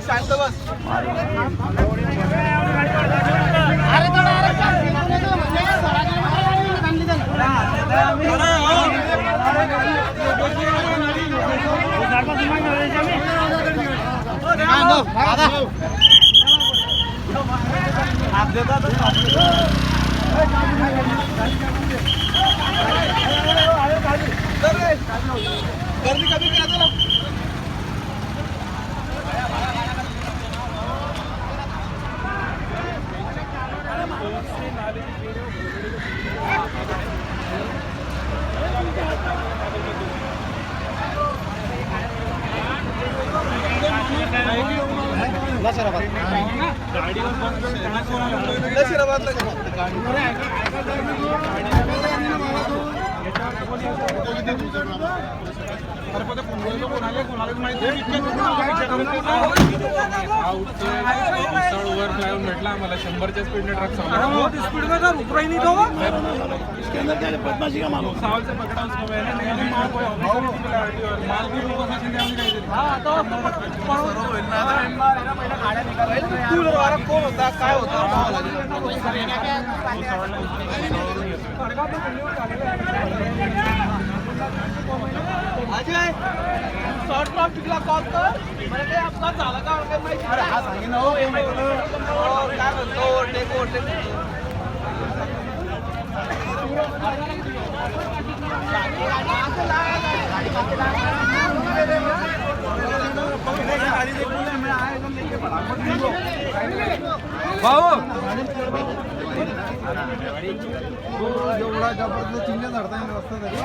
शांत बस. गर्दी कमी करा. भेटला आम्हाला 100च्या स्पीडने ट्रक स्पीड में तो रुक रही नहीं तो इसके अंदर क्या बदमाशी का मालूम सावल से पकड़ा उसको मैंने नहीं माल भी लोगों का कोण होता काय होता अजय शॉर्ट टॉप टिकला कॉल कर मला काही अपघात झाला का माहिती हा सांगितलं हो काय म्हणतो ओटे भाऊ एवढा जबरदस्त चिंध्या धरता येईल रस्ता तरी